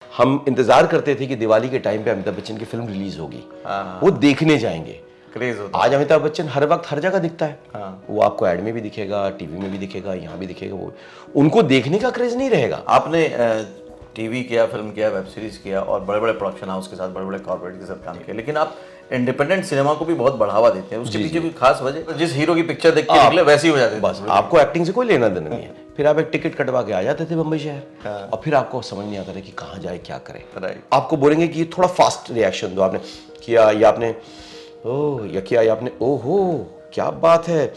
हम इंतजार करते थे कि दिवाली के टाइम पे अमिताभ बच्चन की फिल्म रिलीज होगी, हाँ। वो देखने जाएंगे। क्रेज होता आज अमिताभ बच्चन हर वक्त हर जगह दिखता है। हाँ। वो आपको एड में भी दिखेगा, टीवी में भी दिखेगा, यहाँ भी दिखेगा। वो उनको देखने का क्रेज नहीं रहेगा। आपने टीवी किया, फिल्म किया, वेब सीरीज किया और बड़े बड़े प्रोडक्शन हाउस के साथ, बड़े बड़े कॉर्पोरेट के साथ काम किया, लेकिन आप इंडिपेंडेंट सिनेमा को भी बहुत बढ़ावा देते हैं। उसके पीछे भी खास वजह, जिस हीरो की पिक्चर देख के निकले वैसी हो जाती है। बस आपको एक्टिंग से कोई लेना देना नहीं है। फिर आप एक टिकट कटवा के आ जाते थे बम्बई शहर, और फिर आपको समझ नहीं आता था कि कहाँ जाए, क्या करें। राइट। आपको बोलेंगे कि थोड़ा फास्ट रिएक्शन दो, आपने किया या आपने ओह या किया या आपने ओहो क्या बात है,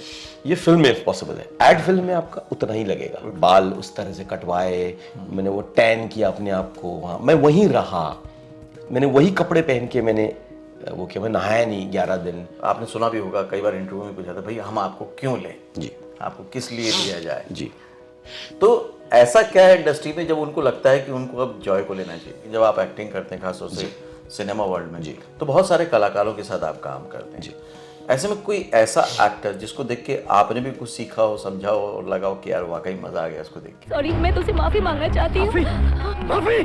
ये फिल्म में पॉसिबल है। एड फिल्म में आपका उतना ही लगेगा। बाल उस तरह से कटवाए, मैंने वो टैन किया अपने आप को, वहाँ मैं वहीं रहा, मैंने वही कपड़े पहन के मैंने वो किया, मैं नहाया नहीं 11 दिन। आपने सुना भी होगा, कई बार इंटरव्यू में पूछा था, भाई हम आपको क्यों लें, जी आपको किस लिए लिया जाए। जी। तो ऐसा क्या है इंडस्ट्री में जब उनको लगता है कि उनको अब जॉय को लेना चाहिए? जब आप एक्टिंग करते हैं खासतौर से सिनेमा वर्ल्ड में, जी, तो बहुत सारे कलाकारों के साथ आप काम करते हैं जी। ऐसे में कोई ऐसा एक्टर जिसको देख के आपने भी कुछ सीखा हो, समझा हो और लगा हो कि यार वाकई मजा आ गया इसको देख के? सॉरी, मैं तुझसे माफी मांगना चाहती हूँ। माफी?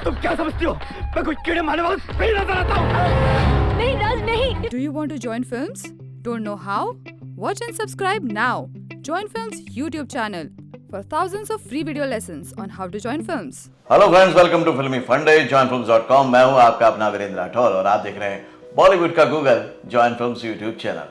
तुम क्या समझती हो मैं कोई कीड़े मारने वाला स्प्रे नजर आता हूँ? नहीं राज, नहीं। Do you want to join films? Don't know how? Watch and subscribe now. Join Films YouTube channel for thousands of free video lessons on how to join films. Hello friends, welcome to Filmy Funde, joinfilms.com। मैं हूं आपका अपना वीरेंद्र राठौर और आप देख रहे हैं बॉलीवुड का Google, join films YouTube channel.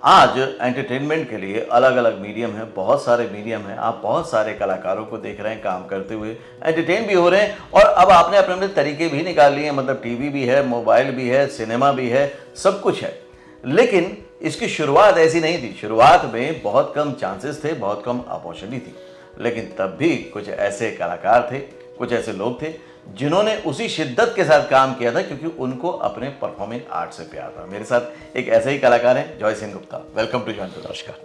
आज एंटरटेनमेंट के लिए अलग अलग मीडियम है, बहुत सारे मीडियम हैं। आप बहुत सारे कलाकारों को देख रहे हैं काम करते हुए, एंटरटेन भी हो रहे हैं और अब आपने अपने अपने तरीके भी निकाल लिए हैं। मतलब टीवी भी है, मोबाइल भी है, सिनेमा भी है, सब कुछ है। लेकिन इसकी शुरुआत ऐसी नहीं थी। शुरुआत में बहुत कम चांसेस थे, बहुत कम अपॉर्चुनिटी थी, लेकिन तब भी कुछ ऐसे कलाकार थे, कुछ ऐसे लोग थे जिन्होंने उसी शिद्दत के साथ काम किया था क्योंकि उनको अपने परफॉर्मिंग आर्ट से प्यार था। मेरे साथ एक ऐसे ही कलाकार हैं, Joy Singh Gupta. Welcome to join. नमस्कार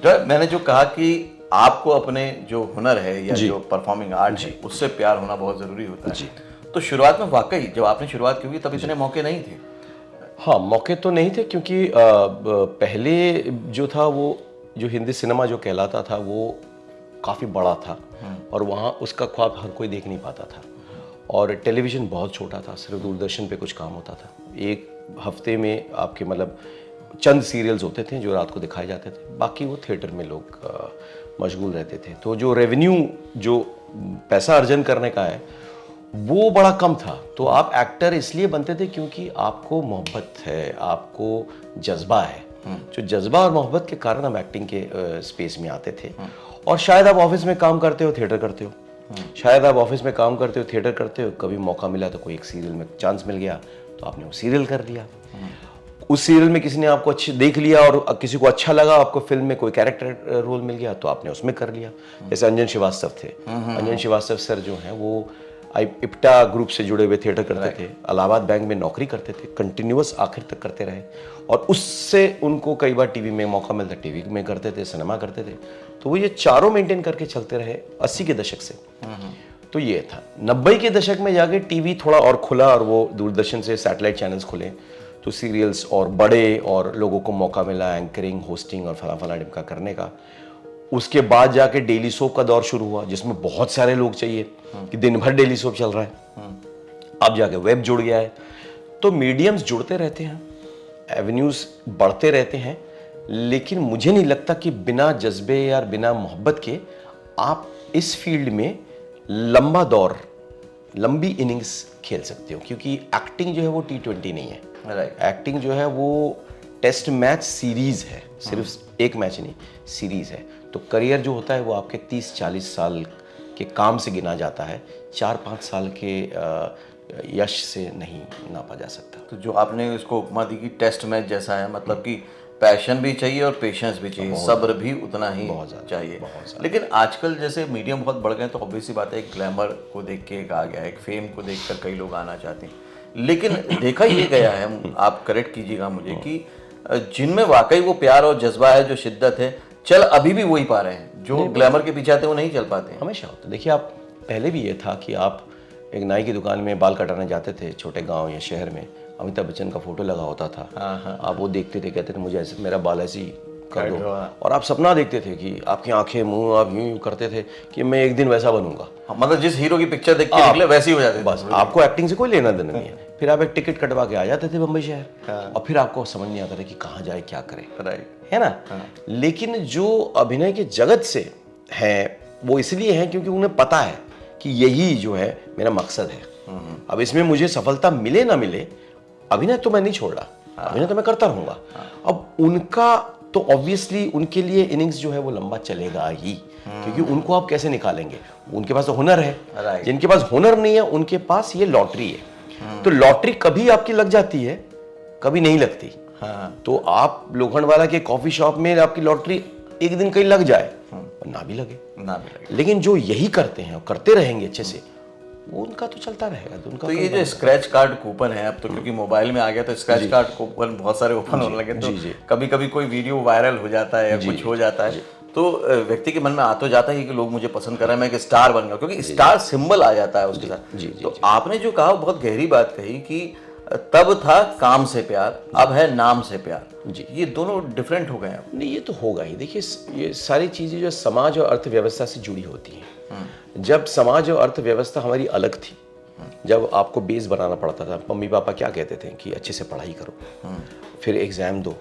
जॉय। मैंने जो कहा कि आपको अपने जो हुनर है या जो परफॉर्मिंग आर्ट है उससे प्यार होना बहुत जरूरी होता है। तो शुरुआत में वाकई जब आपने शुरुआत की तब इतने मौके नहीं थे? हाँ, मौके तो नहीं थे क्योंकि पहले जो था वो जो हिंदी सिनेमा जो कहलाता था वो काफ़ी बड़ा था और वहाँ उसका ख्वाब हर कोई देख नहीं पाता था। और टेलीविज़न बहुत छोटा था, सिर्फ दूरदर्शन पे कुछ काम होता था। एक हफ्ते में आपके मतलब चंद सीरियल्स होते थे जो रात को दिखाए जाते थे, बाकी वो थिएटर में लोग मशगूल रहते थे। तो जो रेवेन्यू, जो पैसा अर्जन करने का है, वो बड़ा कम था। तो आप एक्टर इसलिए बनते थे क्योंकि आपको मोहब्बत है, आपको जज्बा है। जो जज्बा और मोहब्बत के कारण हम एक्टिंग के स्पेस में आते थे। और शायद आप ऑफिस में काम करते हो, थिएटर करते हो, शायद आप ऑफिस में काम करते हो, थिएटर करते हो, कभी मौका मिला तो कोई एक सीरियल में चांस मिल गया तो आपने वो सीरियल कर लिया। उस सीरियल में किसी ने आपको अच्छे देख लिया और किसी को अच्छा लगा, आपको फिल्म में कोई कैरेक्टर रोल मिल गया तो आपने उसमें कर लिया। जैसे अंजन श्रीवास्तव थे। अंजन श्रीवास्तव सर जो हैं वो इप्टा ग्रुप से जुड़े हुए थिएटर करते थे, इलाहाबाद बैंक में नौकरी करते थे, कंटिन्यूअस आखिर तक करते रहे और उससे उनको कई बार टीवी में मौका मिलता, टीवी में करते थे, सिनेमा करते थे। तो वो ये चारों मेंटेन करके चलते रहे 80 के दशक से। तो ये था। 90 के दशक में जाके टीवी थोड़ा और खुला और वो दूरदर्शन से सैटेलाइट चैनल्स खुले तो सीरियल्स और बड़े और लोगों को मौका मिला एंकरिंग, होस्टिंग और फला फला डिमका करने का। उसके बाद जाके डेली सोप का दौर शुरू हुआ जिसमें बहुत सारे लोग चाहिए कि दिन भर डेली सोप चल रहा है। अब जाके वेब जुड़ गया है। तो मीडियम्स जुड़ते रहते हैं, एवेन्यूज बढ़ते रहते हैं, लेकिन मुझे नहीं लगता कि बिना जज्बे या बिना मोहब्बत के आप इस फील्ड में लंबा दौर, लंबी इनिंग्स खेल सकते हो। क्योंकि एक्टिंग जो है वो T20 नहीं है। एक्टिंग जो है वो टेस्ट मैच सीरीज है, सिर्फ एक मैच नहीं, सीरीज है। तो करियर जो होता है वो आपके 30-40 साल के काम से गिना जाता है, 4-5 साल के यश से नहीं नापा जा सकता। तो जो आपने इसको उपमा दी कि टेस्ट मैच जैसा है, मतलब कि पैशन भी चाहिए और पेशेंस भी चाहिए, सब्र भी उतना ही चाहिए। लेकिन आजकल जैसे मीडियम बहुत बढ़ गए तो ऑब्वियस सी बात है, एक ग्लैमर को देख के एक आ गया है, एक फेम को देखकर कई लोग आना चाहते हैं। लेकिन देखा ये गया है, आप करेक्ट कीजिएगा मुझे, कि जिनमें वाकई वो प्यार और जज्बा है, जो शिद्दत है, चल अभी भी वही पा रहे हैं। जो ग्लैमर के पीछे आते हैं वो नहीं चल पाते हैं। हमेशा होता। देखिए, आप पहले भी ये था कि आप एक नाई की दुकान में बाल कटाने जाते थे छोटे गांव या शहर में, अमिताभ बच्चन का फोटो लगा होता था। आप वो देखते थे, कहते थे मुझे ऐसे, मेरा बाल ऐसी कर दो। हाँ। और आप सपना देखते थे कि आपकी आंखें मुंह आप यूं यूं करते थे कि मैं एक दिन वैसा बनूंगा। मतलब जिस हीरो की पिक्चर देख के निकले वैसी हो जाती थी। बस आपको एक्टिंग से कोई लेना देना नहीं है। फिर आप एक टिकट कटवा के आ जाते थे बम्बई शहर, हाँ। और फिर आपको समझ नहीं आता था कि कहाँ जाए क्या करें, राइट। है ना। लेकिन जो अभिनय के जगत से हैं वो इसलिए हैं क्योंकि उन्हें पता है कि यही जो है मेरा मकसद है। अब इसमें मुझे सफलता मिले ना मिले, अभिनय तो मैं नहीं छोड़ रहा, अभिनय तो मैं करता रहूंगा। अब उनका तो ऑब्वियसली उनके लिए इनिंग्स जो है वो लंबा चलेगा ही, क्योंकि उनको आप कैसे निकालेंगे, उनके पास तो हुनर है। Right. जिनके पास हुनर नहीं है उनके पास ये लॉटरी है। तो लॉटरी कभी आपकी लग जाती है, कभी नहीं लगती। तो आप लोखंडवाला के कॉफी शॉप में आपकी लॉटरी एक दिन कहीं लग जाए और ना भी लगे, लेकिन जो यही करते हैं और करते रहेंगे अच्छे से, वो उनका तो चलता रहेगा। तो ये जो स्क्रैच कार्ड कूपन है, अब तो क्योंकि मोबाइल में आ गया तो स्क्रैच कार्ड कूपन बहुत सारे ओपन होने लगे, तो कभी कभी कोई वीडियो वायरल हो जाता है या कुछ हो जाता है तो व्यक्ति के मन में आ तो जाता है कि लोग मुझे पसंद कर रहे हैं, मैं एक स्टार बन गया, क्योंकि स्टार सिंबल आ जाता है उसके साथ। तो आपने जो कहा बहुत गहरी बात कही कि तब था काम से प्यार, अब है नाम से प्यार। जी, ये दोनों डिफरेंट हो गए हैं। नहीं, ये तो होगा ही। देखिए, ये सारी चीजें जो समाज और अर्थव्यवस्था से जुड़ी होती हैं। जब समाज और अर्थव्यवस्था हमारी अलग थी, जब आपको बेस बनाना पड़ता था, मम्मी पापा क्या कहते थे कि अच्छे से पढ़ाई करो, फिर एग्जाम दो,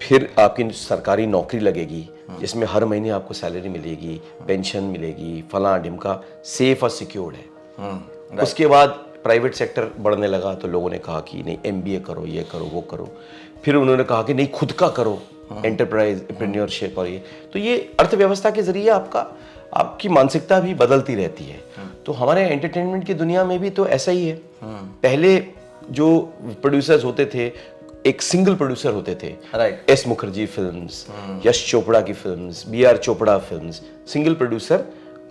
फिर आपकी सरकारी नौकरी लगेगी जिसमें हर महीने आपको सैलरी मिलेगी, पेंशन मिलेगी, फला ढिमका, सेफ और सिक्योर्ड है। उसके बाद प्राइवेट सेक्टर बढ़ने लगा तो लोगों ने कहा कि नहीं एमबीए करो, ये करो, वो करो। फिर उन्होंने कहा कि नहीं खुद का करो, एंटरप्रेन्योरशिप। और ये तो ये अर्थव्यवस्था के जरिए आपकी मानसिकता भी बदलती रहती है। तो हमारे एंटरटेनमेंट की दुनिया में भी तो ऐसा ही है। पहले जो प्रोड्यूसर्स होते थे, एक सिंगल प्रोड्यूसर होते थे। Right. S Mukherjee films, Yash Chopra की films, BR Chopra films, single producer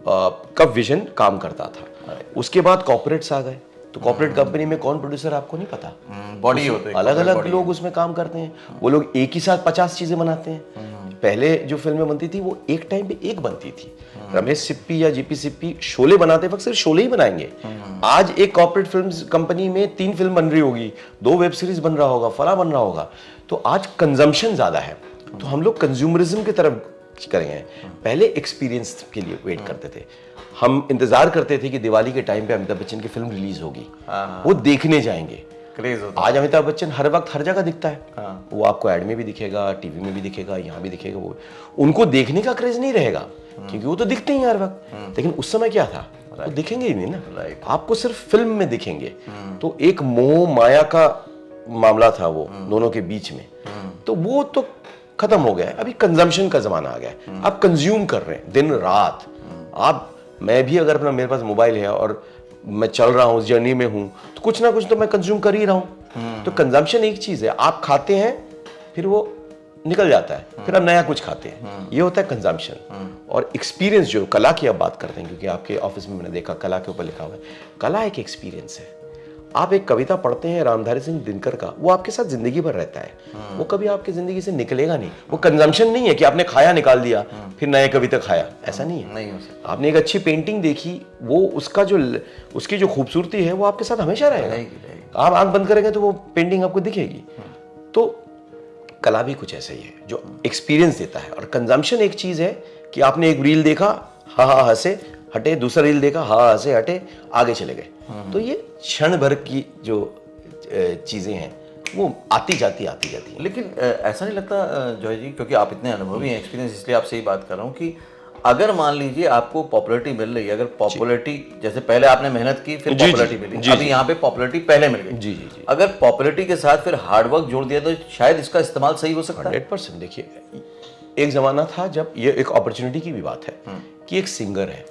का विजन काम करता था। उसके बाद कॉर्पोरेट्स आ गए, तो कॉर्पोरेट कंपनी में कौन प्रोड्यूसर आपको नहीं पता, बॉडी होते हैं, अलग अलग लोग उसमें काम करते हैं। वो लोग एक ही साथ 50 चीजें बनाते हैं। पहले जो फिल्में बनती थी वो एक टाइम पे एक बनती थी। रमेश सिप्पी या जीपी सिप्पी शोले बनाते वक्त सिर्फ शोले ही बनाएंगे। आज एक कॉर्पोरेट फिल्म्स कंपनी में 3 फिल्म बन रही होगी, 2 वेब सीरीज बन रहा होगा, फला बन रहा होगा। तो आज कंजम्पशन ज्यादा है, तो हम लोग कंज्यूमरिज्म की तरफ करेंगे। पहले एक्सपीरियंस के लिए वेट करते थे, हम इंतजार करते थे कि दिवाली के टाइम पे अमिताभ बच्चन की फिल्म रिलीज होगी, वो देखने जाएंगे। क्रेज होता। आज अमिताभ बच्चन हर वक्त हर जगह दिखता है। वो आपको एड में भी दिखेगा, टीवी में भी दिखेगा, यहाँ भी दिखेगा। वो उनको देखने का क्रेज नहीं रहेगा क्योंकि वो तो दिखते ही हर वक्त। लेकिन उस समय क्या था, वो दिखेंगे ही नहीं ना, आपको सिर्फ फिल्म में दिखेंगे। तो एक मोह माया का मामला था वो दोनों के बीच में, तो वो तो खत्म हो गया है। अभी कंजम्पशन का जमाना आ गया है, आप कंज्यूम कर रहे हैं दिन रात। मैं भी अगर मेरे पास मोबाइल है और मैं चल रहा हूँ, उस जर्नी में हूँ, तो कुछ ना कुछ तो मैं कंज्यूम कर ही रहा हूँ। तो कंजम्पशन एक चीज है, आप खाते हैं फिर वो निकल जाता है, फिर आप नया कुछ खाते हैं, ये होता है कंजम्पशन। और एक्सपीरियंस जो कला की आप बात करते हैं, क्योंकि आपके ऑफिस में मैंने देखा कला के ऊपर लिखा हुआ है, कला एक एक्सपीरियंस है। आप एक कविता पढ़ते हैं रामधारी सिंह दिनकर का, वो आपके साथ जिंदगी भर रहता है, वो कभी आपकी जिंदगी से निकलेगा नहीं। वो कंजम्पशन नहीं है कि आपने खाया निकाल दिया फिर नए कविता खाया, ऐसा नहीं है। नहीं हो सकता। आपने एक अच्छी पेंटिंग देखी, वो उसकी जो खूबसूरती है वो आपके साथ हमेशा रहेगा। आप आंख बंद करेंगे तो वो पेंटिंग आपको दिखेगी। तो कला भी कुछ ऐसा ही है जो एक्सपीरियंस देता है। और कंजम्पशन एक चीज है कि आपने एक रील देखा, हाँ हाँ हंसे हटे, दूसरा रील देखा, हाँ हंसे हटे, आगे चले गए। तो ये क्षण भर की जो चीजें हैं वो आती जाती हैं। लेकिन ऐसा नहीं लगता जॉय जी, क्योंकि आप इतने अनुभवी हैं, एक्सपीरियंस, इसलिए आपसे ये बात कर रहा हूँ कि अगर मान लीजिए आपको पॉपुलैरिटी मिल रही है, अगर पॉपुलैरिटी जैसे पहले आपने मेहनत की फिर पॉपुलैरिटी मिली, अभी यहाँ पे पॉपुलैरिटी पहले मिल गई, जी जी जी, अगर पॉपुलैरिटी के साथ फिर हार्डवर्क जोड़ दिया तो शायद इसका इस्तेमाल सही हो सकता है। 100%। देखिए, एक जमाना था जब ये एक अपॉर्चुनिटी की भी बात है कि एक सिंगर है,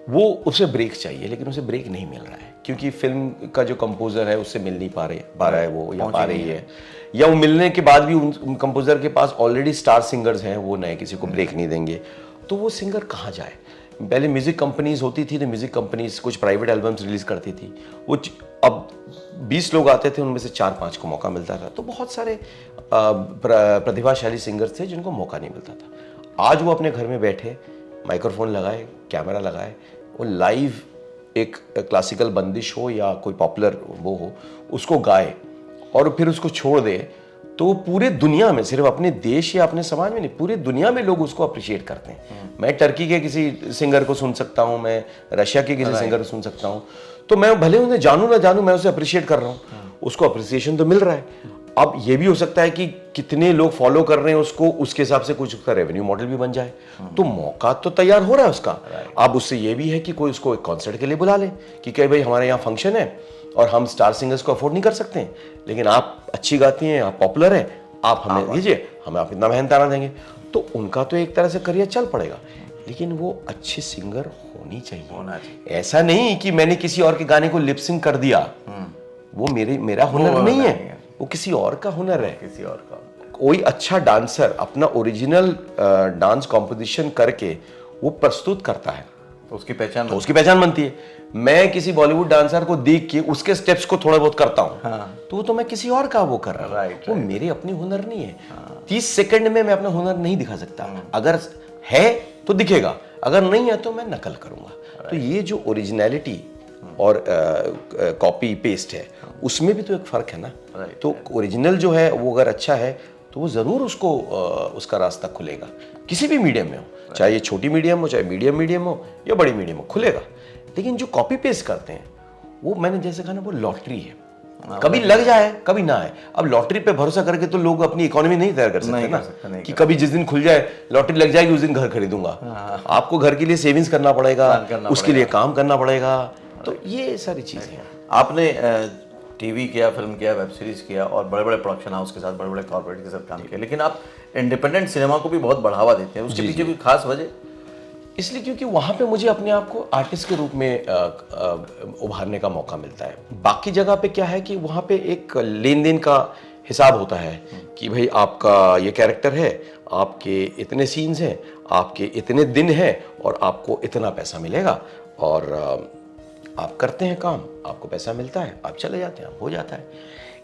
वो उसे ब्रेक चाहिए, लेकिन उसे ब्रेक नहीं मिल रहा है क्योंकि फिल्म का जो कंपोजर है उससे मिल नहीं पा रहा है वो, या पा रही है, या वो मिलने के बाद भी उन कंपोजर के पास ऑलरेडी स्टार सिंगर्स हैं, वो नए किसी को ब्रेक नहीं देंगे। तो वो सिंगर कहाँ जाए? पहले म्यूजिक कंपनीज होती थी, तो म्यूजिक कंपनीज कुछ प्राइवेट एल्बम्स रिलीज करती थी, वो अब 20 लोग आते थे, उनमें से 4-5 को मौका मिलता था। तो बहुत सारे प्रतिभाशाली सिंगर्स थे जिनको मौका नहीं मिलता था। आज वो अपने घर में बैठे, माइक्रोफोन लगाए, कैमरा लगाए, वो लाइव एक क्लासिकल बंदिश हो या कोई पॉपुलर वो हो, उसको गाए और फिर उसको छोड़ दे तो वो पूरे दुनिया में, सिर्फ अपने देश या अपने समाज में नहीं, पूरी दुनिया में लोग उसको अप्रिशिएट करते हैं। मैं टर्की के किसी सिंगर को सुन सकता हूँ, मैं रशिया के किसी सिंगर को सुन सकता हूँ, तो मैं भले उन्हें जानूं ना जानूं, मैं उसे अप्रिशिएट कर रहा हूँ, उसको अप्रिसिएशन तो मिल रहा है। अब ये भी हो सकता है कि कितने लोग फॉलो कर रहे हैं उसको, उसके हिसाब से कुछ उसका रेवेन्यू मॉडल भी बन जाए, तो मौका तो तैयार हो रहा है उसका। अब उससे ये भी है कि कोई उसको एक कॉन्सर्ट के लिए बुला ले कि कहीं भाई हमारे यहाँ फंक्शन है और हम स्टार सिंगर्स को अफोर्ड नहीं कर सकते हैं, लेकिन आप अच्छी गाती हैं, आप पॉपुलर हैं, आप हमें दीजिए, हमें आप इतना मेहनताना देंगे, तो उनका तो एक तरह से करियर चल पड़ेगा। लेकिन वो अच्छे सिंगर होना चाहिए। ऐसा नहीं कि मैंने किसी और के गाने को लिपसिंग कर दिया, वो मेरा हुनर नहीं है, वो किसी और का हुनर है। किसी और का कोई अच्छा डांसर अपना ओरिजिनल डांस कॉम्पोजिशन करके वो प्रस्तुत करता है, तो उसकी पहचान तो उसकी पहचान बनती है। मैं किसी बॉलीवुड डांसर को देख के उसके स्टेप्स को थोड़ा बहुत करता हूँ, तो वो तो मैं किसी और का वो कर रहा हूँ, वो मेरे अपनी हुनर नहीं है। 30 सेकंड में मैं अपना हुनर नहीं दिखा सकता, अगर है तो दिखेगा, अगर नहीं है तो मैं नकल करूंगा। तो ये जो ओरिजिनलिटी और कॉपी पेस्ट है, उसमें भी तो एक फर्क है ना। तो ओरिजिनल जो है वो अगर अच्छा है तो वो जरूर उसको उसका रास्ता खुलेगा, किसी भी मीडियम में हो, चाहे ये छोटी मीडियम हो, चाहे मीडियम हो या बड़ी मीडियम हो, खुलेगा। लेकिन जो कॉपी पेस्ट करते हैं वो, मैंने जैसे कहा ना, वो लॉटरी है, कभी लग जाए कभी ना आए। अब लॉटरी पे भरोसा करके तो लोग अपनी इकोनॉमी नहीं तैयार कर सकते ना, कि कभी जिस दिन खुल जाए लॉटरी लग जाएगी उस दिन घर खरीदूंगा। आपको घर के लिए सेविंग्स करना पड़ेगा, उसके लिए काम करना पड़ेगा, तो ये सारी चीजें हैं। आपने टीवी किया, फिल्म किया, वेब सीरीज किया और बड़े बड़े प्रोडक्शन हाउस के साथ, बड़े बड़े कॉर्पोरेट के साथ काम किया, लेकिन आप इंडिपेंडेंट सिनेमा को भी बहुत बढ़ावा देते हैं, उसके पीछे कोई खास वजह? इसलिए क्योंकि वहाँ पे मुझे अपने आप को आर्टिस्ट के रूप में उभारने का मौका मिलता है। बाकी जगह पे क्या है कि वहाँ पे एक लेन देन का हिसाब होता है कि भाई आपका ये कैरेक्टर है, आपके इतने सीन्स हैं, आपके इतने दिन हैं और आपको इतना पैसा मिलेगा, और आप करते हैं काम, आपको पैसा मिलता है, आप चले जाते हैं, हो जाता है।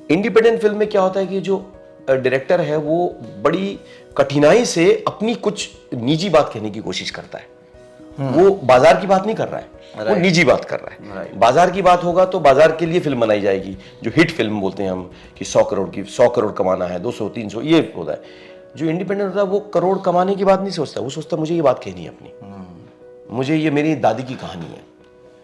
इंडिपेंडेंट फिल्म में क्या होता है कि जो डायरेक्टर है वो बड़ी कठिनाई से अपनी कुछ निजी बात कहने की कोशिश करता है। वो बाजार की बात नहीं कर रहा है, वो निजी बात कर रहा है। बाजार की बात होगा तो बाजार के लिए फिल्म बनाई जाएगी, जो हिट फिल्म बोलते हैं हम, कि 100 करोड़ कमाना है, 200 300, ये होता है। जो इंडिपेंडेंट होता है वो करोड़ कमाने की बात नहीं सोचता, वो सोचता मुझे ये बात कहनी है अपनी, मुझे ये मेरी दादी की कहानी है,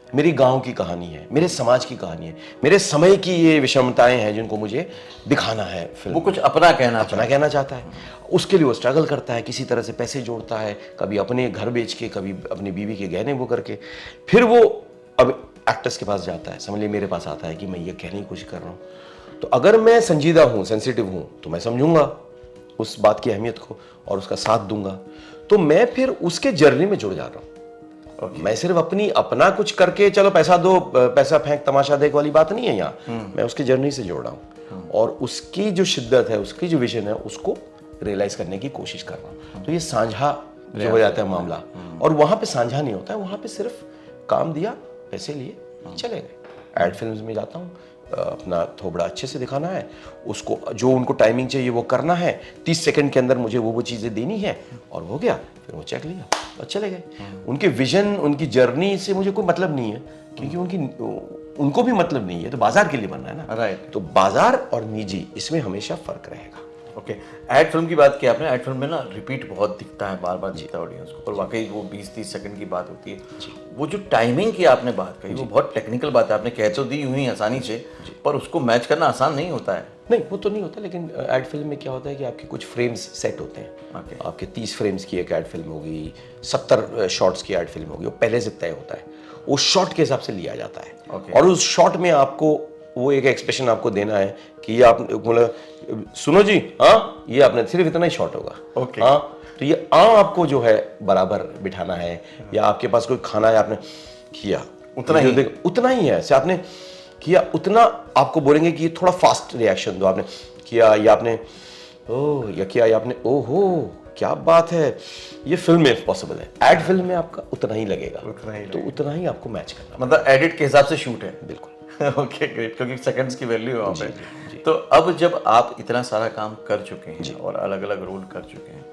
मेरी गांव की कहानी है, मेरे समाज की कहानी है, मेरे समय की ये विषमताएं हैं जिनको मुझे दिखाना है फिल्म। वो कुछ अपना कहना चाहता है, उसके लिए वो स्ट्रगल करता है, किसी तरह से पैसे जोड़ता है, कभी अपने घर बेच के, कभी अपनी बीवी के गहने वो करके, फिर वो अब एक्टर्स के पास जाता है, समझ लीजिए मेरे पास आता है कि मैं ये कहने की कोशिश कर रहा हूँ। तो अगर मैं संजीदा हूँ, सेंसिटिव हूँ, तो मैं समझूंगा उस बात की अहमियत को और उसका साथ दूंगा, तो मैं फिर उसके जर्नी में जुड़ जा रहा हूँ। मैं सिर्फ अपना कुछ करके चलो पैसा दो, पैसा फेंक तमाशा देख वाली बात नहीं है यहाँ। मैं उसके जर्नी से जोड़ रहा हूँ और उसकी जो शिद्दत है, उसकी जो विजन है, उसको रियलाइज करने की कोशिश कर रहा हूँ। तो ये साझा जो हो जाता है मामला, और वहां पे साझा नहीं होता है, वहां पे सिर्फ काम दिया, पैसे लिए, चले गए। एड फिल्म्स में जाता हूँ, अपना थोबड़ा अच्छे से दिखाना है, उसको जो उनको टाइमिंग चाहिए वो करना है, 30 सेकंड के अंदर मुझे वो चीज़ें देनी है, और हो गया, फिर वो चेक लिया और चले गए। उनके विजन, उनकी जर्नी से मुझे कोई मतलब नहीं है, क्योंकि उनको भी मतलब नहीं है, तो बाजार के लिए बनना है ना। राइट। तो बाजार और निजी, इसमें हमेशा फर्क रहेगा। ओके, एड फिल्म की बात की आपने। एड फिल्म में ना रिपीट बहुत दिखता है, बार बार दिखता है ऑडियंस को, और वाकई वो 20-30 सेकंड की बात होती है। वो जो टाइमिंग की आपने बात कही, वो बहुत टेक्निकल बात है, आपने कह तो दी यूं ही आसानी से, पर उसको मैच करना आसान नहीं होता है। नहीं, वो तो नहीं होता, लेकिन एड फिल्म में क्या होता है कि आपके कुछ फ्रेम्स सेट होते हैं। आपके 30 फ्रेम्स की एक एड फिल्म होगी, 70 शॉट्स की एड फिल्म होगी, वो पहले से तय होता है, वो शॉट के हिसाब से लिया जाता है। और उस शॉट में आपको वो एक एक्सप्रेशन आपको देना है कि ये आप मतलब सुनो जी, हाँ, ये आपने सिर्फ इतना ही शॉट होगा। हाँ, तो ये आपको जो है बराबर बिठाना है, या आपके पास कोई खाना है, आपने किया उतना ही है, से आपने किया उतना, आपको बोलेंगे कि थोड़ा फास्ट रिएक्शन दो, आपने किया, या आपने ओह, या किया, या आपने ओहो क्या बात है, ये फिल्म में पॉसिबल है। एड फिल्म में आपका उतना ही लगेगा, तो उतना ही आपको मैच करना, मतलब एडिट के हिसाब से शूट है। बिल्कुल। ओके, ग्रेट, क्योंकि सेकंड्स की वैल्यू है वहाँ पे। तो अब जब आप इतना सारा काम कर चुके हैं और अलग अलग रोल कर चुके हैं,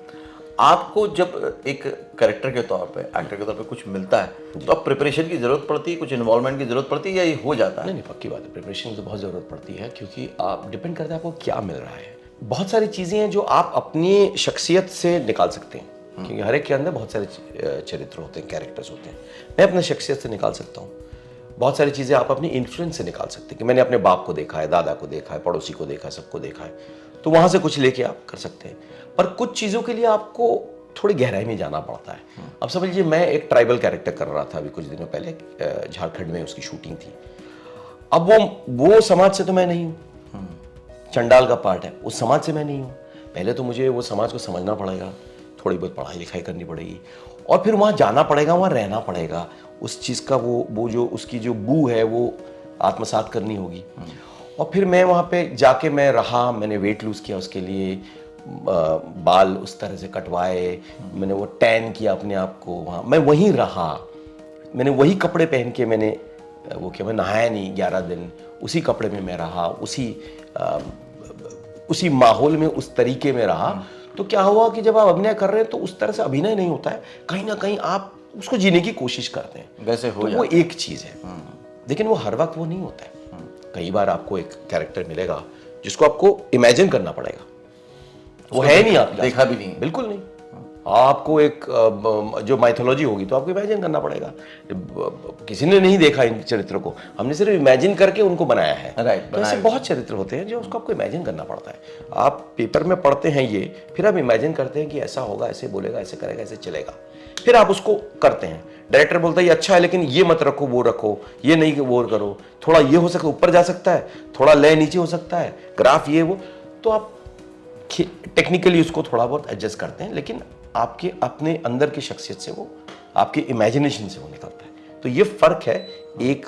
आपको जब एक कैरेक्टर के तौर पे, एक्टर के तौर पे कुछ मिलता है, तो अब प्रिपरेशन की जरूरत पड़ती है, कुछ इन्वॉल्वमेंट की जरूरत पड़ती है, या ये हो जाता है? नहीं, पक्की बात है, प्रिपरेशन की तो बहुत ज़रूरत पड़ती है, क्योंकि आप डिपेंड करता है आपको क्या मिल रहा है। बहुत सारी चीज़ें हैं जो आप अपनी शख्सियत से निकाल सकते हैं, क्योंकि हर एक के अंदर बहुत सारे चरित्र होते हैं, कैरेक्टर्स होते हैं। मैं अपनी शख्सियत से निकाल सकता हूँ। बहुत सारी चीज़ें आप अपनी इन्फ्लुएंस से निकाल सकते हैं कि मैंने अपने बाप को देखा है, दादा को देखा है, पड़ोसी को देखा है, सबको देखा है, तो वहाँ से कुछ लेके आप कर सकते हैं। पर कुछ चीज़ों के लिए आपको थोड़ी गहराई में जाना पड़ता है। अब समझ लीजिए मैं एक ट्राइबल कैरेक्टर कर रहा था अभी कुछ दिनों पहले, झारखंड में उसकी शूटिंग थी। अब वो समाज से तो मैं नहीं हूँ, चंडाल का पार्ट है, उस समाज से मैं नहीं हूँ। पहले तो मुझे वो समाज को समझना पड़ेगा, थोड़ी बहुत पढ़ाई लिखाई करनी पड़ेगी, और फिर वहाँ जाना पड़ेगा, वहाँ रहना पड़ेगा, उस चीज़ का वो जो उसकी जो बू है वो आत्मसात करनी होगी। और फिर मैं वहाँ पे जाके मैं रहा, मैंने वेट लूज़ किया उसके लिए, बाल उस तरह से कटवाए, मैंने वो टैन किया अपने आप को, वहाँ मैं वहीं रहा, मैंने वही कपड़े पहन के मैंने वो किया, मैं नहाया नहीं 11 दिन, उसी कपड़े में मैं रहा, उसी माहौल में उस तरीके में रहा। तो क्या हुआ कि जब आप अभिनय कर रहे हैं तो उस तरह से अभिनय नहीं होता है, कहीं ना कहीं आप उसको जीने की कोशिश करते हैं, वैसे हो तो वो एक चीज़ है। लेकिन वो हर वक्त वो नहीं होता है। कई बार आपको एक कैरेक्टर मिलेगा जिसको आपको इमेजिन करना पड़ेगा, वो है नहीं, आप देखा भी नहीं, बिल्कुल नहीं। आपको एक जो माइथोलॉजी होगी तो आपको इमेजिन करना पड़ेगा। किसी ने नहीं देखा इन चरित्रों को, हमने सिर्फ इमेजिन करके उनको बनाया है। राइट, तो ऐसे बहुत चरित्र होते हैं जो उसको आपको इमेजिन करना पड़ता है। आप पेपर में पढ़ते हैं ये, फिर आप इमेजिन करते हैं कि ऐसा होगा, ऐसे बोलेगा, ऐसे करेगा, ऐसे चलेगा, फिर आप उसको करते हैं। डायरेक्टर बोलता है ये अच्छा है लेकिन ये मत रखो, वो रखो, ये नहीं वो करो, थोड़ा ये हो सकता है, ऊपर जा सकता है, थोड़ा लय नीचे हो सकता है, ग्राफ ये वो, तो आप टेक्निकली उसको थोड़ा बहुत एडजस्ट करते हैं, लेकिन आपके अपने अंदर की शख्सियत से वो, आपके इमेजिनेशन से वो निकलता है। तो ये फर्क है, एक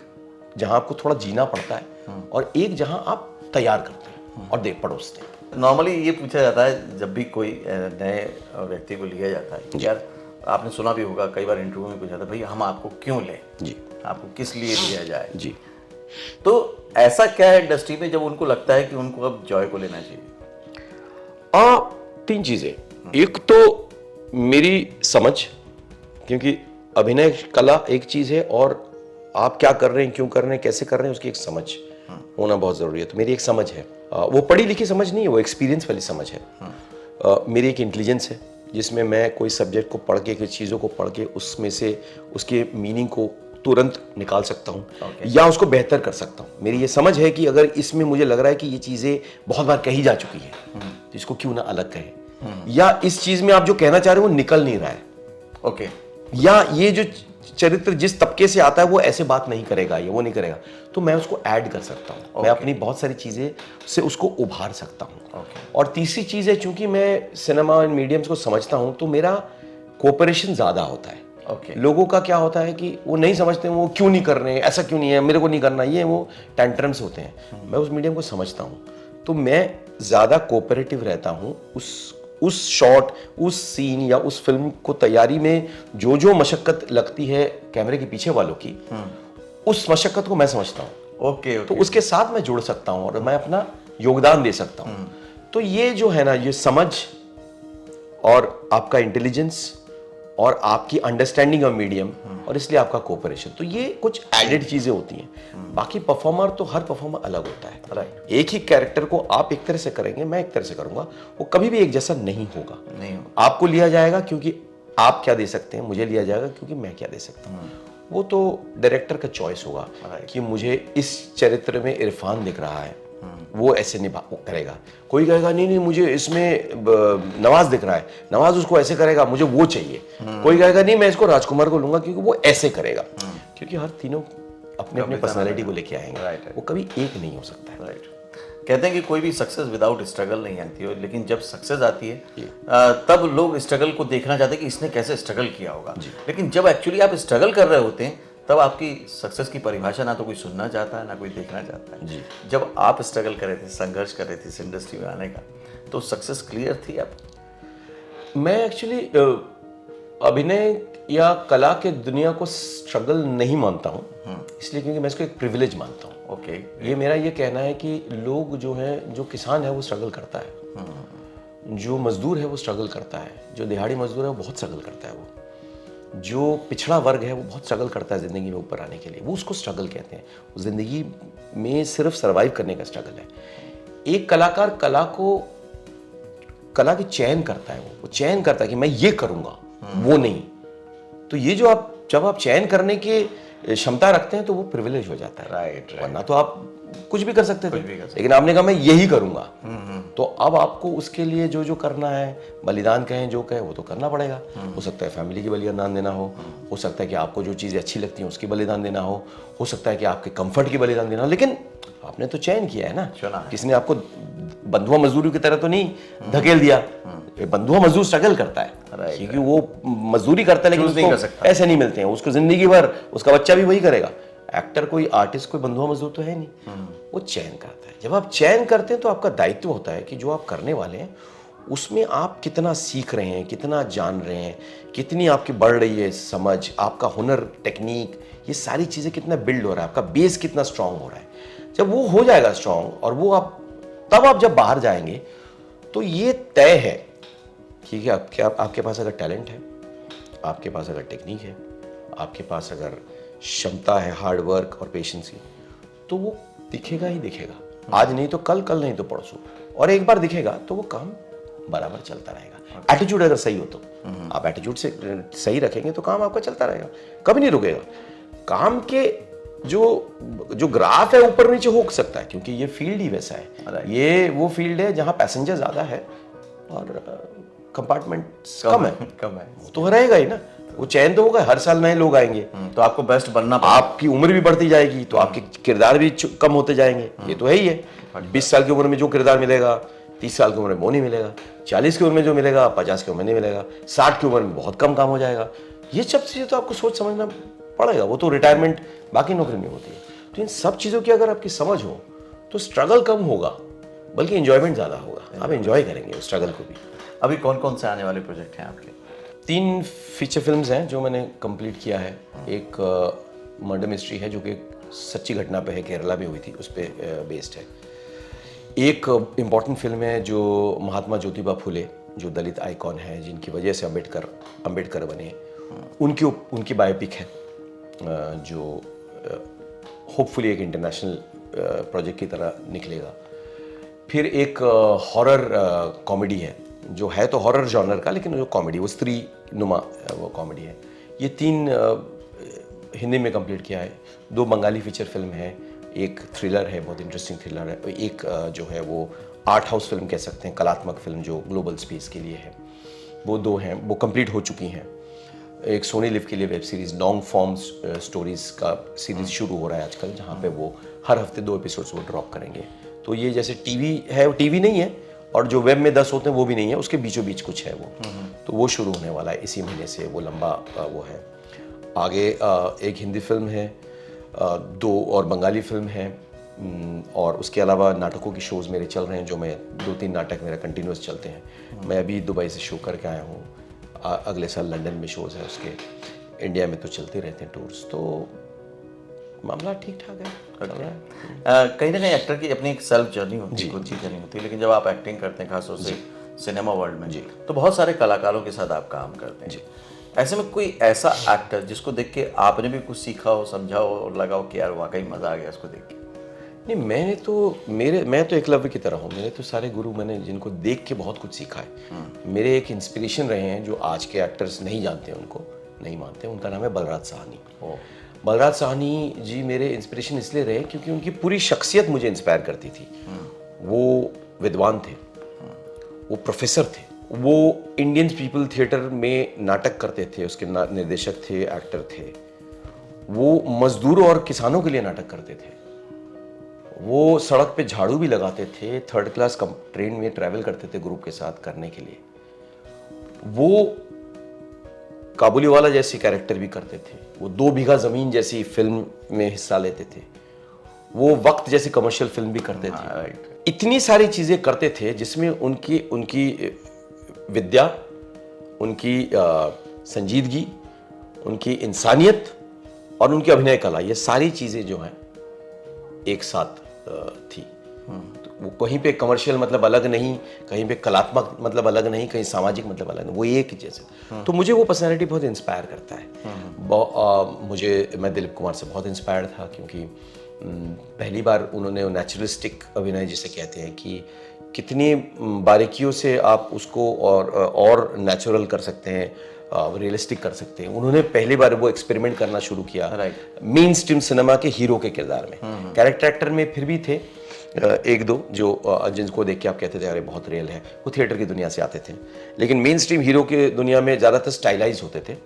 जहां आपको थोड़ा जीना पड़ता है और एक जहां आप तैयार करते हैं और परोसते हैं। नॉर्मली ये पूछा जाता है जब भी कोई नए व्यक्ति को लिया जाता है, यार आपने सुना भी होगा, कई बार इंटरव्यू में पूछा जाता है भाई हम आपको क्यों लें, जी, आपको किस लिए लिया जाए जी। तो ऐसा क्या है इंडस्ट्री में जब उनको लगता है कि उनको अब जॉय को लेना चाहिए? 3 चीजें। एक तो मेरी समझ, क्योंकि अभिनय कला एक चीज है और आप क्या कर रहे हैं, क्यों कर रहे हैं, कैसे कर रहे हैं, उसकी एक समझ होना बहुत जरूरी है। तो मेरी एक समझ है, वो पढ़ी लिखी समझ नहीं है, वो एक्सपीरियंस वाली समझ है। मेरी एक इंटेलिजेंस है जिसमें मैं कोई सब्जेक्ट को पढ़ के, कुछ चीज़ों को पढ़ के उसमें से उसके मीनिंग को तुरंत निकाल सकता हूँ या उसको बेहतर कर सकता हूँ। मेरी ये समझ है कि अगर इसमें मुझे लग रहा है कि ये चीज़ें बहुत बार कही जा चुकी है तो इसको क्यों ना अलग कहें, या इस चीज़ में आप जो कहना चाह रहे हो वो निकल नहीं रहा है, ओके, या ये जो चरित्र जिस तबके से आता है वो ऐसे बात नहीं करेगा, ये वो नहीं करेगा, तो मैं उसको ऐड कर सकता हूँ। मैं अपनी बहुत सारी चीज़ें से उसको उभार सकता हूँ। और तीसरी चीज़ है, चूंकि मैं सिनेमा एंड मीडियम्स को समझता हूँ तो मेरा कोऑपरेशन ज़्यादा होता है। लोगों का क्या होता है कि वो नहीं समझते, वो क्यों नहीं कर रहे हैं, ऐसा क्यों नहीं है, मेरे को नहीं करना, ये वो टेंट्रम्स होते हैं। मैं उस मीडियम को समझता हूँ तो मैं ज़्यादा कोऑपरेटिव रहता हूँ। उस शॉट, उस सीन या उस फिल्म को तैयारी में जो मशक्कत लगती है कैमरे के पीछे वालों की, उस मशक्कत को मैं समझता हूँ। ओके, तो उसके साथ मैं जुड़ सकता हूँ और मैं अपना योगदान दे सकता हूँ। तो ये जो है ना, ये समझ और आपका इंटेलिजेंस और आपकी अंडरस्टैंडिंग ऑफ मीडियम और इसलिए आपका कोऑपरेशन, तो ये कुछ एडेड चीजें होती हैं। बाकी परफॉर्मर तो हर परफॉर्मर अलग होता है। राइट, एक ही कैरेक्टर को आप एक तरह से करेंगे, मैं एक तरह से करूंगा, वो कभी भी एक जैसा नहीं होगा। आपको लिया जाएगा क्योंकि आप क्या दे सकते हैं, मुझे लिया जाएगा क्योंकि मैं क्या दे सकता हूँ। वो तो डायरेक्टर का चॉइस होगा कि मुझे इस चरित्र में इरफान दिख रहा है, वो ऐसे निभा करेगा। कोई कहेगा नहीं मुझे इसमें नवाज दिख रहा है, नवाज उसको ऐसे करेगा, मुझे वो चाहिए। कोई कहेगा नहीं मैं इसको राजकुमार को लूंगा क्योंकि वो ऐसे करेगा। क्योंकि हर तीनों अपने अपने पर्सनालिटी को लेके आएंगे, वो कभी एक नहीं हो सकता है। राइट, कहते हैं कि कोई भी सक्सेस विदाउट स्ट्रगल नहीं आती है, लेकिन जब सक्सेस आती है तब लोग स्ट्रगल को देखना चाहते हैं कि इसने कैसे स्ट्रगल किया होगा। लेकिन जब एक्चुअली आप स्ट्रगल कर रहे होते हैं तब आपकी सक्सेस की परिभाषा ना तो कोई सुनना चाहता है ना कोई देखना चाहता है। जब आप स्ट्रगल कर रहे थे, संघर्ष कर रहे थे इस इंडस्ट्री में आने का, तो सक्सेस क्लियर थी आप? मैं एक्चुअली अभिनय या कला के दुनिया को स्ट्रगल नहीं मानता हूँ, इसलिए क्योंकि मैं इसको एक प्रिविलेज मानता हूँ। ओके, ये मेरा ये कहना है कि लोग जो है, जो किसान है वो स्ट्रगल करता है, जो मजदूर है वो स्ट्रगल करता है, जो दिहाड़ी मजदूर है वो बहुत स्ट्रगल करता है, वो जो पिछड़ा वर्ग है वो बहुत स्ट्रगल करता है ज़िंदगी में ऊपर आने के लिए, वो उसको स्ट्रगल कहते हैं। ज़िंदगी में सिर्फ सर्वाइव करने का स्ट्रगल है। एक कलाकार कला को कला की चयन करता है, वो चयन करता है कि मैं ये करूंगा, वो नहीं। तो ये जो जब आप चयन करने की क्षमता रखते हैं तो वो प्रिविलेज हो जाता है। राइट। वरना तो आप कुछ भी कर सकते थे, लेकिन आपने कहा मैं यही करूंगा। तो अब आपको उसके लिए जो जो करना है, बलिदान कहें जो कहें, वो तो करना पड़ेगा। हो सकता है फैमिली की बलिदान देना हो सकता है कि आपको जो चीज़ें अच्छी लगती हैं उसकी बलिदान देना हो सकता है कि आपके कंफर्ट की बलिदान देना हो, लेकिन आपने तो चयन किया है ना। किसी ने आपको बंधुआ मजदूरी की तरह तो नहीं धकेल दिया। बंधुआ मजदूर स्ट्रगल करता है, क्योंकि वो मजदूरी करता है लेकिन उसको पैसे नहीं मिलते हैं, उसको जिंदगी भर उसका बच्चा भी वही करेगा। एक्टर कोई आर्टिस्ट कोई बंधुआ मजदूर तो है नहीं, वो चयन करता है। जब आप चयन करते हैं तो आपका दायित्व होता है कि जो आप करने वाले हैं उसमें आप कितना सीख रहे हैं, कितना जान रहे हैं, कितनी आपकी बढ़ रही है समझ, आपका हुनर, टेक्निक, ये सारी चीज़ें कितना बिल्ड हो रहा है, आपका बेस कितना स्ट्रांग हो रहा है। जब वो हो जाएगा स्ट्रांग और वो तब आप जब बाहर जाएंगे तो ये तय है कि आपके पास अगर टैलेंट है, आपके पास अगर टेक्निक है, आपके पास अगर क्षमता है, हार्ड वर्क और पेशेंस की, तो वो दिखेगा ही दिखेगा। आज नहीं तो कल, कल नहीं तो परसों, और एक बार दिखेगा तो वो काम बराबर चलता रहेगा। एटीट्यूड अगर सही हो तो आप एटीट्यूड से सही रखेंगे तो काम आपका चलता रहेगा, कभी नहीं रुकेगा। काम के जो ग्राफ है ऊपर नीचे हो सकता है, क्योंकि ये फील्ड ही वैसा है। ये वो फील्ड है जहां पैसेंजर ज्यादा है और कंपार्टमेंट कम है। वो तो रहेगा ही ना, वो चयन तो होगा, हर साल नए लोग आएंगे तो आपको बेस्ट बनना पड़ेगा। आपकी उम्र भी बढ़ती जाएगी तो आपके किरदार भी कम होते जाएंगे। ये तो है ही है। 20 साल की उम्र में जो किरदार मिलेगा 30 साल की उम्र में वो नहीं मिलेगा, 40 की उम्र में जो मिलेगा 50 की उम्र में नहीं मिलेगा, 60 की उम्र में बहुत कम काम हो जाएगा। ये सब चीज़ें तो आपको सोच समझना पड़ेगा। वो तो रिटायरमेंट बाकी नौकरी में होती है। तो इन सब चीज़ों की अगर आपकी समझ हो तो स्ट्रगल कम होगा, बल्कि एंजॉयमेंट ज़्यादा होगा। आप एंजॉय करेंगे उस स्ट्रगल को भी। अभी कौन कौन से आने वाले प्रोजेक्ट हैं आपके? 3 फीचर फिल्म्स हैं जो मैंने कंप्लीट किया है। एक मर्डर मिस्ट्री है जो कि सच्ची घटना पे है, केरला में हुई थी, उस पर बेस्ड है। एक इम्पॉर्टेंट फिल्म है जो महात्मा ज्योतिबा फुले, जो दलित आइकॉन है, जिनकी वजह से अम्बेडकर बने, उनकी बायोपिक है, जो होपफुली एक इंटरनेशनल प्रोजेक्ट की तरह निकलेगा। फिर एक हॉरर कॉमेडी है, जो है तो हॉरर जॉनर का, लेकिन जो कॉमेडी, वो स्त्री नुमा वो कॉमेडी है। ये 3 हिंदी में कंप्लीट किया है। 2 बंगाली फीचर फिल्म है, एक थ्रिलर है, बहुत इंटरेस्टिंग थ्रिलर है, एक जो है वो आर्ट हाउस फिल्म कह सकते हैं, कलात्मक फिल्म जो ग्लोबल स्पेस के लिए है। वो 2 हैं, वो कंप्लीट हो चुकी हैं। एक सोनी लिव के लिए web series long form stories का सीरीज़ शुरू हो रहा है आजकल, जहाँ पे वो हर हफ्ते 2 एपिसोड्स वो ड्रॉप करेंगे। तो ये जैसे टीवी है, वो टीवी नहीं है, और जो वेब में 10 होते हैं वो भी नहीं है, उसके बीचों बीच कुछ है वो। तो वो शुरू होने वाला है इसी महीने से, वो लंबा वो है। आगे एक हिंदी फिल्म है, 2 और बंगाली फिल्म है, और उसके अलावा नाटकों की शोज़ मेरे चल रहे हैं, जो मैं 2-3 नाटक मेरा कंटिन्यूस चलते हैं। मैं अभी दुबई से शो करके आया हूँ, अगले साल लंदन में शोज़ है उसके। इंडिया में तो चलते रहते हैं टूर्स, तो मामला ठीक ठाक है। कहीं ना कहीं एक्टर की अपनी एक सेल्फ जर्नी होती है, कुछ चीज़ें नहीं होती, लेकिन जब आप एक्टिंग करते हैं खासतौर से सिनेमा वर्ल्ड में, तो बहुत सारे कलाकारों के साथ आप काम करते हैं। ऐसे में कोई ऐसा एक्टर जिसको देख के आपने भी कुछ सीखा हो, समझा हो और लगा हो कि यार वाकई मज़ा आ गया इसको देख के? नहीं, मैं तो एकलव्य की तरह हूँ। मेरे तो सारे गुरु, मैंने जिनको देख के बहुत कुछ सीखा है। मेरे एक इंस्पिरेशन रहे हैं, जो आज के एक्टर्स नहीं जानते, उनको नहीं मानते। उनका नाम है बलराज साहनी। बलराज साहनी जी मेरे इंस्पिरेशन इसलिए रहे क्योंकि उनकी पूरी शख्सियत मुझे इंस्पायर करती थी। वो विद्वान थे, वो प्रोफेसर थे, वो इंडियन पीपल थिएटर में नाटक करते थे, उसके निर्देशक थे, एक्टर थे। वो मजदूरों और किसानों के लिए नाटक करते थे। वो सड़क पे झाड़ू भी लगाते थे, 3rd क्लास ट्रेन में ट्रैवल करते थे ग्रुप के साथ करने के लिए। वो काबुलीवाला जैसी कैरेक्टर भी करते थे। वो 2 बीघा जमीन जैसी फिल्म में हिस्सा लेते थे। वो वक्त जैसी कमर्शियल फिल्म भी करते थे। इतनी सारी चीजें करते थे जिसमें उनकी विद्या, उनकी संजीदगी, उनकी इंसानियत और उनकी अभिनय कला, ये सारी चीजें जो हैं एक साथ थी। तो वो कहीं पे कमर्शियल मतलब अलग नहीं, कहीं पे कलात्मक मतलब अलग नहीं, कहीं सामाजिक मतलब अलग नहीं, वो एक ही जैसे। तो मुझे वो पर्सनैलिटी बहुत इंस्पायर करता है। मैं दिलीप कुमार से बहुत इंस्पायर्ड था, क्योंकि पहली बार उन्होंने नेचुरलिस्टिक अभिनय जिसे कहते हैं कि कितनी बारीकियों से आप उसको और नेचुरल कर सकते हैं, रियलिस्टिक कर सकते हैं। उन्होंने पहली बार वो एक्सपेरिमेंट करना शुरू किया मेन स्ट्रीम सिनेमा के हीरो के किरदार में। कैरेक्टर एक्टर में फिर भी थे एक दो जो जिनको देख के आप कहते थे अरे बहुत रियल है, वो थिएटर की दुनिया से आते थे। लेकिन मेन स्ट्रीम हीरो के दुनिया में ज़्यादातर स्टाइलाइज होते थे,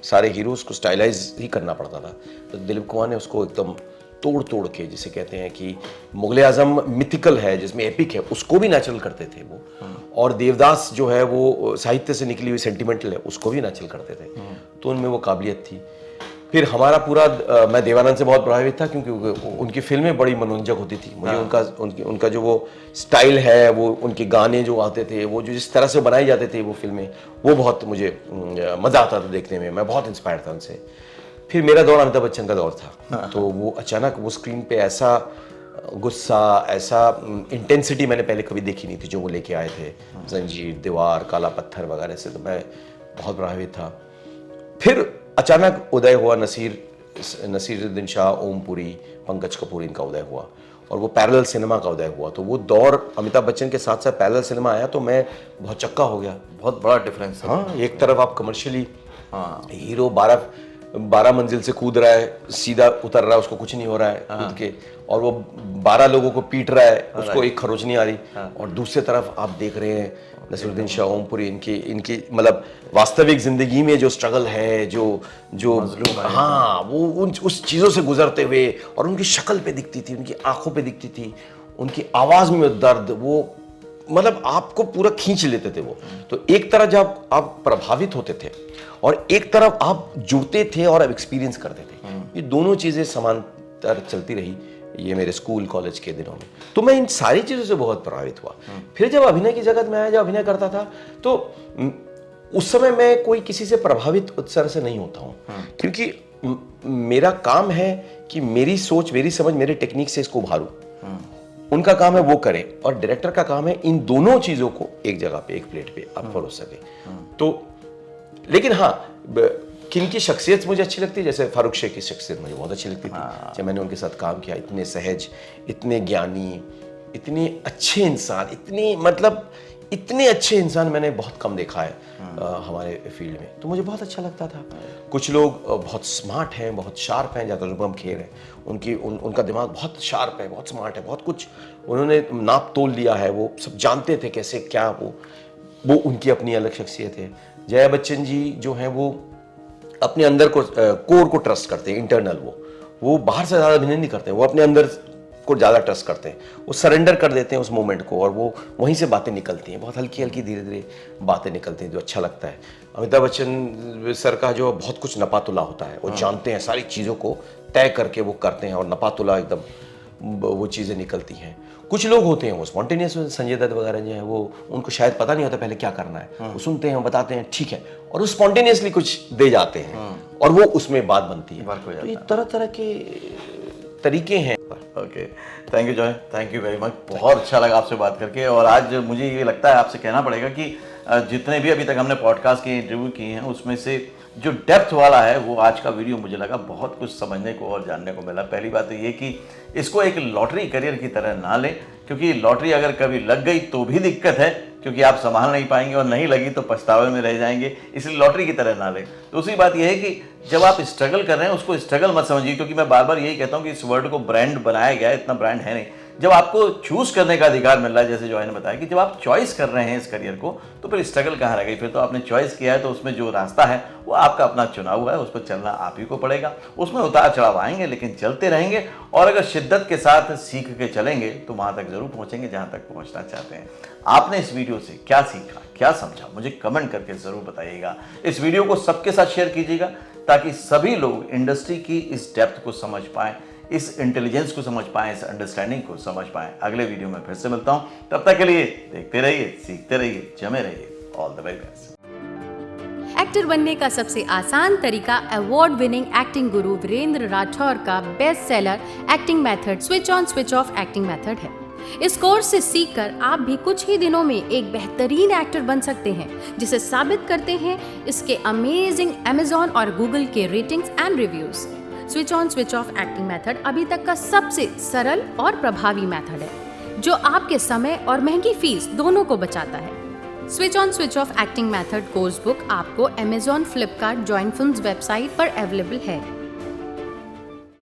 सारे हीरोज़ को स्टाइलाइज ही करना पड़ता था। तो दिलीप कुमार ने उसको एकदम तोड़ तोड़ के, जिसे कहते हैं कि मुगले आजम मिथिकल है जिसमें एपिक है, उसको भी नेचुरल करते थे वो। और देवदास जो है वो साहित्य से निकली हुई सेंटिमेंटल है, उसको भी नेचुरल करते थे। तो उनमें वो काबिलियत थी। फिर हमारा पूरा मैं देवानंद से बहुत प्रभावित था क्योंकि उनकी फिल्में बड़ी मनोरंजक होती थी। मुझे उनका जो वो स्टाइल है, वो उनके गाने जो आते थे, वो जो जिस तरह से बनाई जाते थे वो फिल्में, वो बहुत मुझे मज़ा आता था देखने में। मैं बहुत इंस्पायर था उनसे। फिर मेरा दौर अमिताभ बच्चन का दौर था। तो वो अचानक वो स्क्रीन पे ऐसा गुस्सा, ऐसा इंटेंसिटी मैंने पहले कभी देखी नहीं थी जो वो लेके आए थे। जंजीर, दीवार, काला पत्थर वगैरह से तो मैं बहुत प्रभावित था। फिर अचानक उदय हुआ नसीरुद्दीन शाह, ओमपुरी, पंकज कपूर, इनका उदय हुआ और वो पैरेलल सिनेमा का उदय हुआ। तो वो दौर अमिताभ बच्चन के साथ साथ पैरेलल सिनेमा आया तो मैं बहुत चक्का हो गया। बहुत बड़ा डिफरेंस है। हाँ, एक तरफ आप कमर्शियली हीरो 12 मंजिल से कूद रहा है, सीधा उतर रहा है, उसको कुछ नहीं हो रहा है कूद के, और वो 12 लोगों को पीट रहा है, उसको एक खरोच नहीं आ रही। और दूसरी तरफ आप देख रहे हैं नसीरुद्दीन शाह, ओमपुरी, इनकी मतलब वास्तविक जिंदगी में जो स्ट्रगल है, जो हाँ, वो उस चीज़ों से गुजरते हुए, और उनकी शक्ल पे दिखती थी, उनकी आंखों पे दिखती थी, उनकी आवाज़ में दर्द, वो मतलब आपको पूरा खींच लेते थे वो। तो एक तरफ जब आप प्रभावित होते थे और एक तरफ आप जुड़ते थे और आप एक्सपीरियंस करते थे, ये दोनों चीज़ें समांतर चलती रही ये मेरे स्कूल कॉलेज के दिनों में। तो मैं इन सारी चीज़ों से बहुत प्रभावित हुआ। फिर जब अभिनय की जगत में आया, जब अभिनय करता था, तो उस समय मैं कोई किसी से प्रभावित उस तरह से नहीं होता हूँ, क्योंकि मेरा काम है कि मेरी सोच, मेरी समझ, मेरे टेक्निक से इसको उभारूं। उनका काम है वो करें, और डायरेक्टर का काम है इन दोनों चीज़ों को एक जगह पे, एक प्लेट पे आप परोस सके। तो लेकिन हाँ, किनकी शख्सियत मुझे अच्छी लगती है, जैसे फारूक शेख की शख्सियत मुझे बहुत अच्छी लगती थी जब मैंने उनके साथ काम किया। इतने सहज, इतने ज्ञानी, इतने अच्छे इंसान, इतने अच्छे इंसान मैंने बहुत कम देखा है हमारे फील्ड में। तो मुझे बहुत अच्छा लगता था। कुछ लोग बहुत स्मार्ट हैं, बहुत शार्प हैं, जैसे अनुपम खेर है, उनका दिमाग बहुत शार्प है, बहुत स्मार्ट है, बहुत कुछ उन्होंने नाप तोल लिया है, वो सब जानते थे कैसे क्या, वो उनकी अपनी अलग शख्सियत है। जया बच्चन जी जो हैं वो अपने अंदर को, कोर को ट्रस्ट करते हैं, इंटरनल वो बाहर से ज़्यादा अभिनय नहीं करते हैं, वो अपने अंदर को ज़्यादा ट्रस्ट करते हैं, वो सरेंडर कर देते हैं उस मोमेंट को, और वो वहीं से बातें निकलती हैं, बहुत हल्की हल्की धीरे धीरे बातें निकलती हैं, जो अच्छा लगता है। अमिताभ बच्चन सर का जो बहुत कुछ नपातुला होता है, वो जानते हैं, सारी चीज़ों को तय करके वो करते हैं, और नपातुला एकदम वो चीज़ें निकलती हैं। कुछ लोग होते हैं वो स्पॉन्टेनियस, संजय दत्त वगैरह जो है, वो उनको शायद पता नहीं होता पहले क्या करना है, वो सुनते हैं, बताते हैं, ठीक है, और वो स्पॉन्टेनियसली कुछ दे जाते हैं, और वो उसमें बात बनती है। तो ये तरह तरह के तरीके हैं। Okay, thank you Joy, thank you very much. बहुत अच्छा लगा आपसे बात करके। और आज मुझे ये लगता है आपसे कहना पड़ेगा कि जितने भी अभी तक हमने पॉडकास्ट के इंटरव्यू किए हैं, उसमें से जो डेप्थ वाला है वो आज का वीडियो मुझे लगा बहुत कुछ समझने को और जानने को मिला। पहली बात तो ये कि इसको एक लॉटरी करियर की तरह ना लें, क्योंकि लॉटरी अगर कभी लग गई तो भी दिक्कत है, क्योंकि आप संभाल नहीं पाएंगे, और नहीं लगी तो पछतावे में रह जाएंगे, इसलिए लॉटरी की तरह ना लें। दूसरी बात यह है कि जब आप स्ट्रगल कर रहे हैं उसको स्ट्रगल मत समझिए, क्योंकि मैं बार बार यही कहता हूँ कि इस वर्ड को ब्रांड बनाया गया है, इतना ब्रांड है नहीं। जब आपको चूज करने का अधिकार मिल रहा है, जैसे जॉय ने बताया कि जब आप चॉइस कर रहे हैं इस करियर को, तो फिर स्ट्रगल कहाँ रह गई। फिर तो आपने चॉइस किया है, तो उसमें जो रास्ता है वो आपका अपना चुना हुआ है, उस पर चलना आप ही को पड़ेगा। उसमें उतार चढ़ाव आएंगे, लेकिन चलते रहेंगे, और अगर शिद्दत के साथ सीख के चलेंगे तो वहां तक जरूर पहुंचेंगे जहां तक पहुंचना चाहते हैं। आपने इस वीडियो से क्या सीखा, क्या समझा, मुझे कमेंट करके जरूर बताइएगा। इस वीडियो को सबके साथ शेयर कीजिएगा, ताकि सभी लोग इंडस्ट्री की इस डेप्थ को समझ पाएं, इस इंटेलिजेंस को समझ पाएं, इस अंडरस्टैंडिंग को समझ पाएं। अगले वीडियो में फिर से मिलता हूं, तब तक के लिए देखते रहिए, सीखते रहिए, जमे रहिए। All the very best. Actor बनने का सबसे आसान तरीका अवार्ड विनिंग एक्टिंग गुरु वीरेंद्र राठौर का best seller acting method switch on switch off acting method है। इस कोर्स से सीखकर आप भी कुछ ही दिनों में एक बेहतरीन एक्टर बन सकते हैं, जिसे साबित करते हैं इसके अमेजिंग Amazon और Google के ratings and reviews. Switch on switch off acting method अभी तक का सबसे सरल और प्रभावी मेथड है। जो आपके समय और महंगी फीस दोनों को बचाता है। Switch on switch off acting method course book आपको Amazon, Flipkart, join films website पर अवेलेबल है।